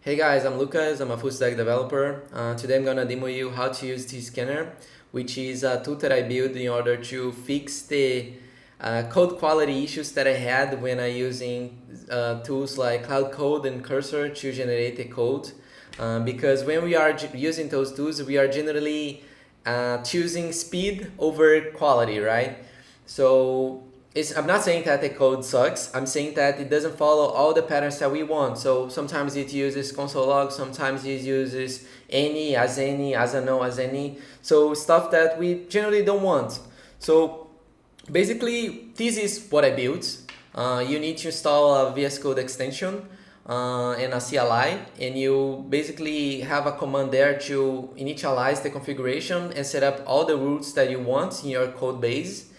Hey guys, I'm Lucas. I'm a full stack developer. Today I'm gonna demo you how to use TScanner, which is a tool that I built in order to fix the code quality issues that I had when I using tools like Cloud Code and Cursor to generate the code. Because when we are using those tools, we are generally choosing speed over quality, right? So I'm not saying that the code sucks. I'm saying that it doesn't follow all the patterns that we want. So sometimes it uses console log, sometimes it uses any, as a no, as any. So stuff that we generally don't want. So basically, this is what I built. You need to install a VS Code extension and a CLI, and you basically have a command there to initialize the configuration and set up all the routes that you want in your code base.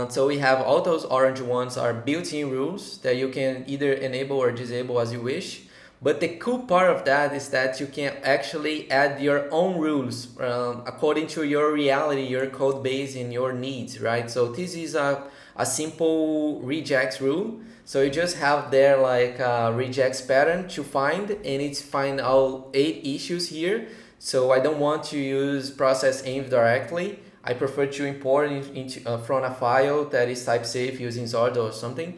So we have all those orange ones are built-in rules that you can either enable or disable as you wish. But the cool part of that is that you can actually add your own rules according to your reality, your code base, and your needs, right? So this is a simple regex rule. So you just have there like a regex pattern to find, and it's find all 8 issues here. So I don't want to use process env directly. I prefer to import from a file that is type safe using Zordo or something.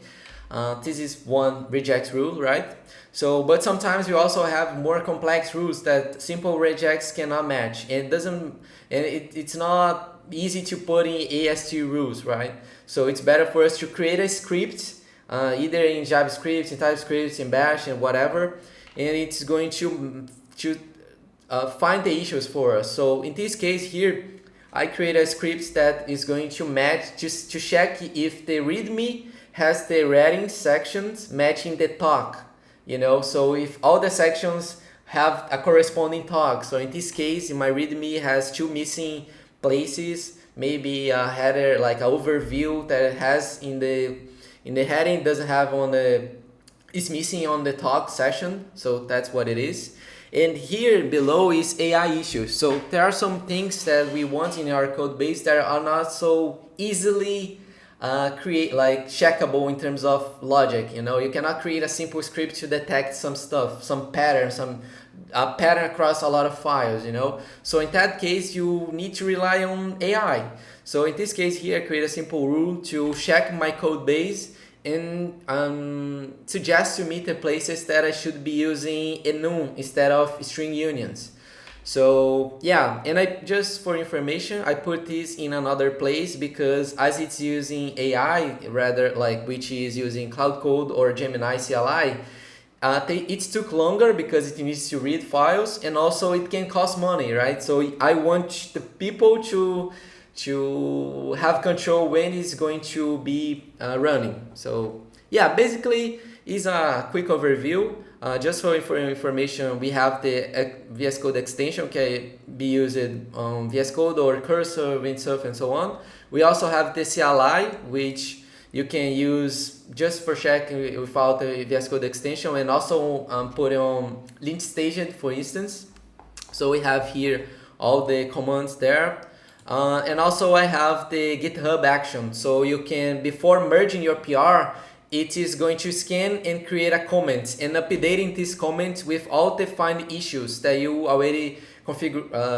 This is one regex rule, right? So, but sometimes you also have more complex rules that simple regex cannot match. And it doesn't, and it's not easy to put in AST rules, right? So it's better for us to create a script, either in JavaScript, in TypeScript, in Bash, and whatever, and it's going to find the issues for us. So in this case here, I create a script that is going to match, just to check if the README has the reading sections matching the talk, so if all the sections have a corresponding talk. So in this case, my README has 2 missing places, maybe a header, like an overview that it has in the heading doesn't have on the, is missing on the talk session, so that's what it is. And here below is AI issues. So there are some things that we want in our code base that are not so easily checkable in terms of logic. You cannot create a simple script to detect some stuff, some pattern, some pattern across a lot of files. So in that case, you need to rely on AI. So in this case here, I create a simple rule to check my code base and suggest to me the places that I should be using enum instead of string unions. So yeah, and I just for information, I put this in another place because as it's using AI rather which is using Cloud Code or Gemini CLI, it took longer because it needs to read files, and also it can cost money, right? So I want the people to have control when it's going to be running. So yeah, basically is a quick overview. Just for information, we have the VS Code extension can be used on VS Code or Cursor, Windsurf, and so on. We also have the CLI, which you can use just for checking without the VS Code extension, and also put it on lint station, for instance. So we have here all the commands there. And also I have the GitHub action. So you can, before merging your PR, it is going to scan and create a comment and updating this comment with all defined issues that you already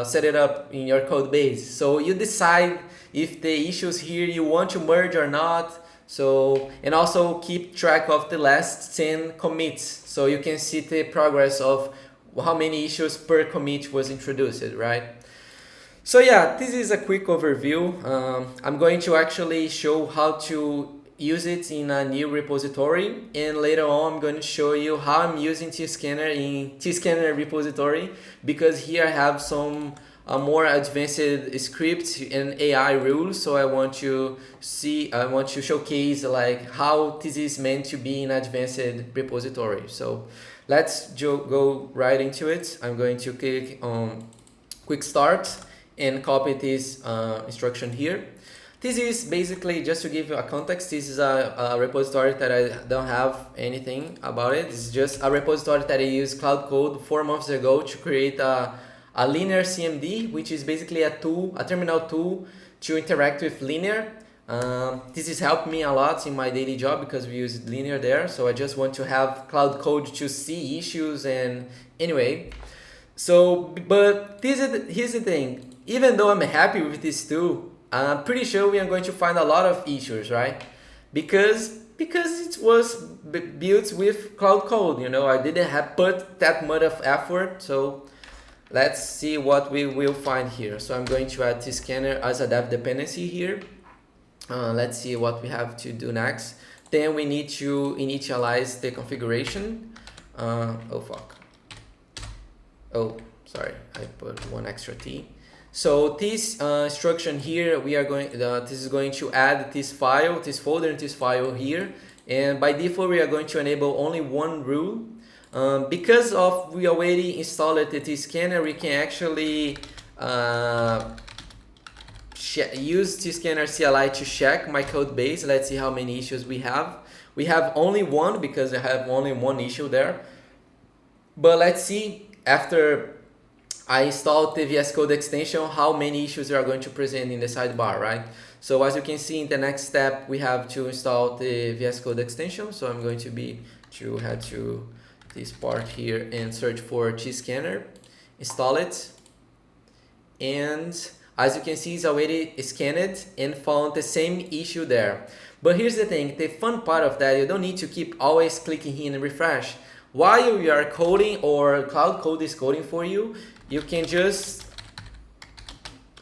set it up in your code base. So you decide if the issues here you want to merge or not. So, and also keep track of the last 10 commits. So you can see the progress of how many issues per commit was introduced, right? So yeah, this is a quick overview. I'm going to actually show how to use it in a new repository, and later on I'm going to show you how I'm using TScanner in TScanner repository, because here I have some more advanced scripts and AI rules. So I want to showcase like how this is meant to be in advanced repository. So let's go right into it. I'm going to click on quick start and copy this instruction here. This is basically, just to give you a context, this is a repository that I don't have anything about it. This is just a repository that I used Cloud Code 4 months ago to create a linear CMD, which is basically a terminal tool to interact with linear. This has helped me a lot in my daily job because we use linear there. So I just want to have Cloud Code to see issues and anyway. So, but here's the thing. Even though I'm happy with this tool, I'm pretty sure we are going to find a lot of issues, right? Because it was built with Cloud Code. You know, I didn't have put that much of effort. So let's see what we will find here. So I'm going to add TScanner as a dev dependency here. Let's see what we have to do next. Then we need to initialize the configuration. Oh fuck. Oh, sorry, I put one extra T. So this instruction here, we are going. This is going to add this file, this folder, and this file here. And by default, we are going to enable only one rule. Because of we already installed the TScanner, we can actually use TScanner CLI to check my code base. Let's see how many issues we have. We have only one because I have only one issue there. But let's see after I installed the VS Code extension how many issues are going to present in the sidebar, right? So as you can see in the next step, we have to install the VS Code extension. So I'm going to head to this part here and search for TScanner, install it, and as you can see, it's already scanned and found the same issue there. But here's the thing, the fun part of that, you don't need to keep always clicking here and refresh. While you are coding or Cloud Code is coding for you, you can just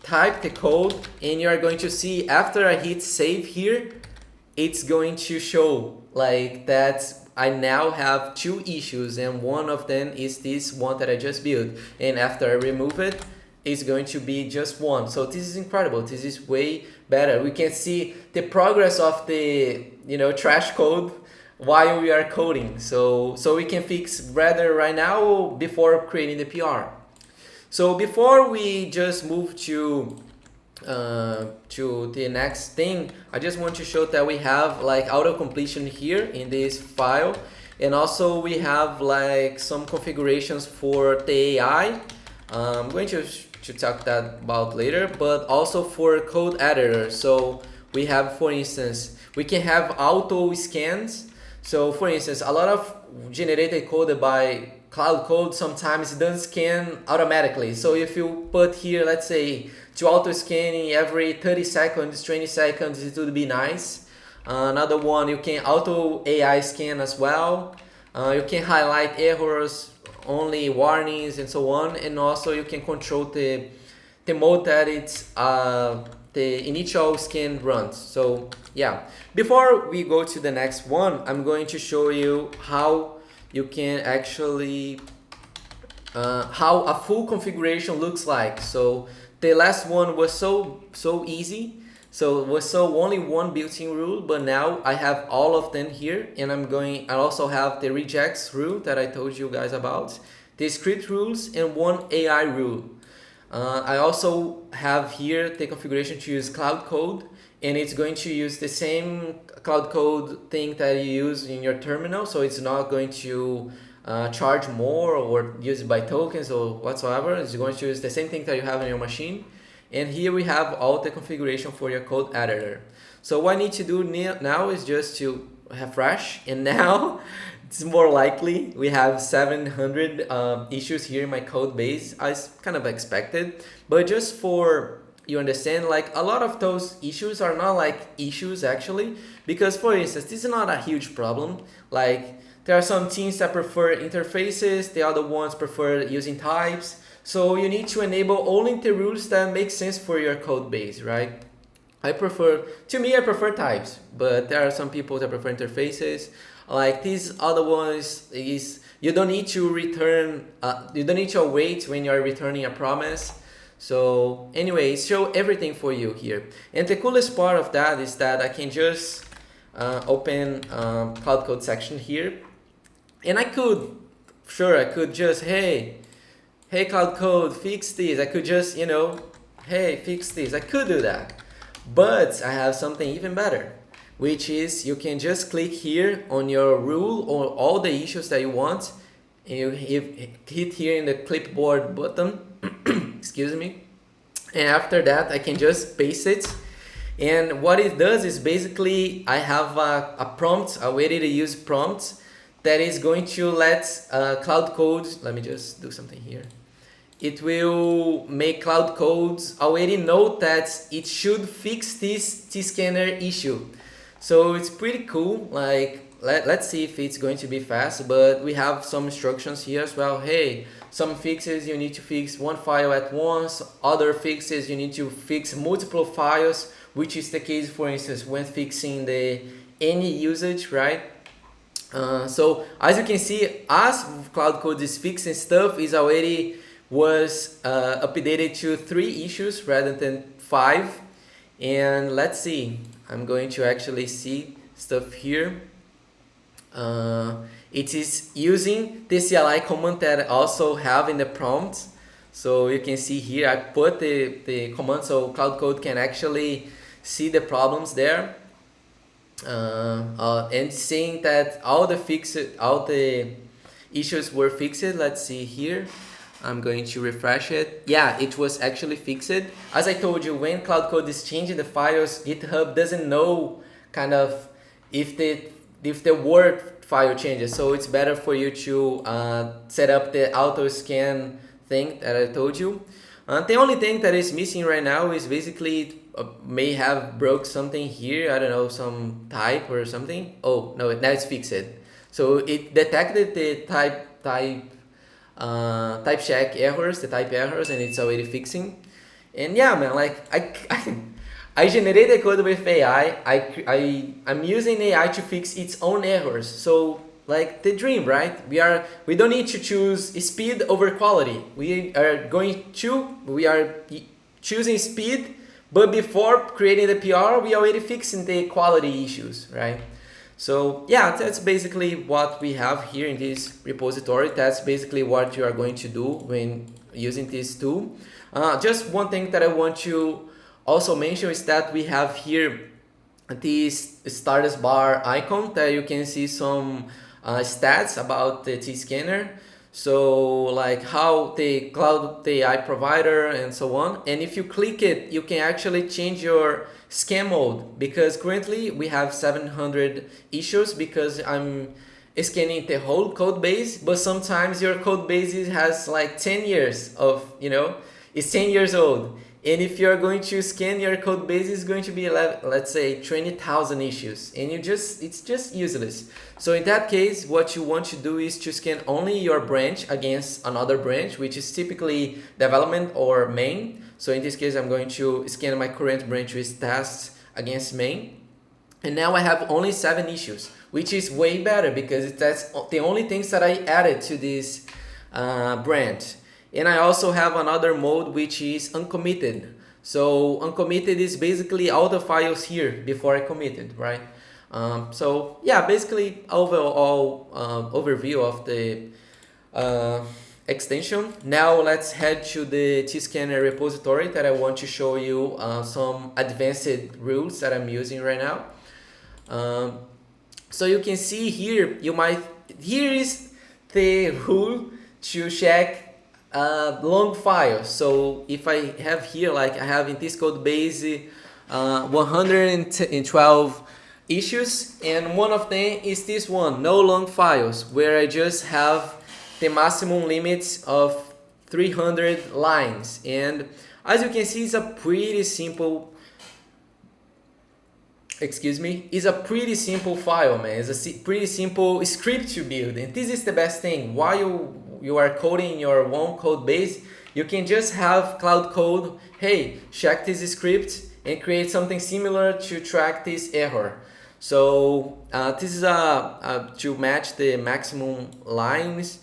type the code and you are going to see after I hit save here, it's going to show like that I now have two issues and one of them is this one that I just built. And after I remove it, it's going to be just one. So this is incredible. This is way better. We can see the progress of the trash code while we are coding. So we can fix rather right now before creating the PR. So before we just move to the next thing, I just want to show that we have like auto completion here in this file, and also we have like some configurations for the AI. I'm going to talk that about later, but also for code editor. So we have, for instance, we can have auto scans. So for instance, a lot of generated code by Cloud Code sometimes it doesn't scan automatically. So if you put here, let's say, to auto scanning every 30 seconds, 20 seconds, it would be nice. Another one, you can auto AI scan as well. You can highlight errors, only warnings, and so on. And also you can control the mode that it's the initial scan runs. So yeah, before we go to the next one, I'm going to show you how you can actually how a full configuration looks like. So the last one was so easy. So it was only one built-in rule, but now I have all of them here, and I also have the regex rule that I told you guys about, the script rules, and one AI rule. I also have here the configuration to use Cloud Code, and it's going to use the same Cloud Code thing that you use in your terminal, so it's not going to charge more or use it by tokens or whatsoever. It's going to use the same thing that you have on your machine. And here we have all the configuration for your code editor. So what I need to do now is just to refresh, and now it's more likely we have 700 issues here in my code base, as kind of expected. But just for you understand, like a lot of those issues are not like issues actually, because for instance, this is not a huge problem. Like there are some teams that prefer interfaces, the other ones prefer using types. So you need to enable only the rules that make sense for your code base, right? I prefer types, but there are some people that prefer interfaces. Like these other ones is you don't need to return, you don't need to wait when you're returning a promise. So anyway, show everything for you here. And the coolest part of that is that I can just open Cloud Code section here, and I could just, hey Cloud Code, fix this. I could just, hey, fix this. I could do that. But I have something even better, which is you can just click here on your rule or all the issues that you want. And you hit here in the clipboard button, excuse me. And after that, I can just paste it. And what it does is basically I have a prompt, a way to use prompts that is going to let Cloud Code, let me just do something here. It will make Cloud Codes already know that it should fix this TScanner issue. So it's pretty cool. Like, let's see if it's going to be fast, but we have some instructions here as well. Hey, some fixes you need to fix one file at once, other fixes you need to fix multiple files, which is the case, for instance, when fixing the any usage, right? So as you can see, as Cloud Code is fixing stuff, is already was updated to 3 issues rather than 5. And let's see, I'm going to actually see stuff here. It is using the CLI command that I also have in the prompt. So you can see here I put the command so Cloud Code can actually see the problems there. And seeing that all the issues were fixed. Let's see here. I'm going to refresh it. Yeah, it was actually fixed. As I told you, when Cloud Code is changing the files, GitHub doesn't know kind of if the word file changes. So it's better for you to set up the auto scan thing that I told you. The only thing that is missing right now is basically may have broke something here. I don't know, some type or something. Oh no, now it's fixed. So it detected the type check errors, the type errors, and it's already fixing. And yeah, man, like I generated code with AI. I'm using AI to fix its own errors. So like the dream, right? We don't need to choose speed over quality. We are choosing speed, but before creating the PR, we are already fixing the quality issues, right? So yeah, that's basically what we have here in this repository. That's basically what you are going to do when using this tool. Just one thing that I want to also mention is that we have here this status bar icon that you can see some stats about the TScanner. So like how the AI provider and so on. And if you click it, you can actually change your scan mode, because currently we have 700 issues because I'm scanning the whole code base, but sometimes your code base has like 10 years of, it's 10 years old. And if you're going to scan your code base, it's going to be, let's say, 20,000 issues, and it's just useless. So in that case, what you want to do is to scan only your branch against another branch, which is typically development or main. So in this case, I'm going to scan my current branch with tasks against main. And now I have only 7 issues, which is way better because that's the only things that I added to this branch. And I also have another mode which is uncommitted. So uncommitted is basically all the files here before I committed, right? So yeah, basically overall overview of the extension. Now let's head to the TScanner repository that I want to show you some advanced rules that I'm using right now. So you can see here, here is the rule to check long files. So if I have here, like I have in this code base 112 issues, and one of them is this one, no long files, where I just have the maximum limits of 300 lines. And as you can see, it's a pretty simple it's a pretty simple file, man. It's a pretty simple script to build, and this is the best thing. While you are coding your own code base, you can just have Cloud Code, hey, check this script and create something similar to track this error. So this is to match the maximum lines.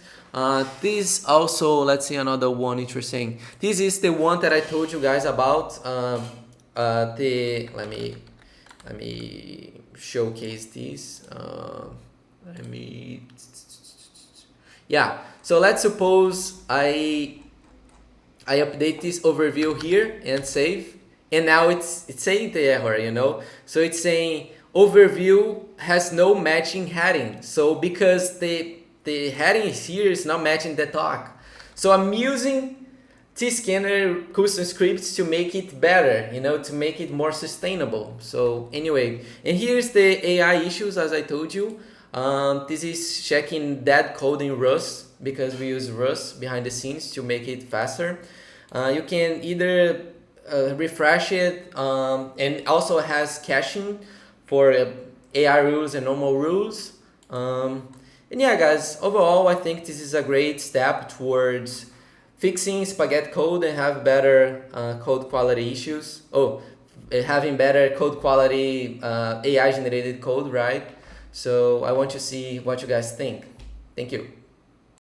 This also, let's see another one interesting. This is the one that I told you guys about. Let me showcase this. Yeah, so let's suppose I update this overview here and save, and now it's saying the error, So it's saying overview has no matching heading. So because the heading here is not matching the talk. So I'm using TScanner custom scripts to make it better, to make it more sustainable. So anyway, and here's the AI issues as I told you. This is checking dead code in Rust because we use Rust behind the scenes to make it faster. You can either refresh it and also has caching for AI rules and normal rules. And yeah, guys, overall, I think this is a great step towards fixing spaghetti code and have better code quality issues. Having better code quality AI generated code, right? So I want to see what you guys think. Thank you.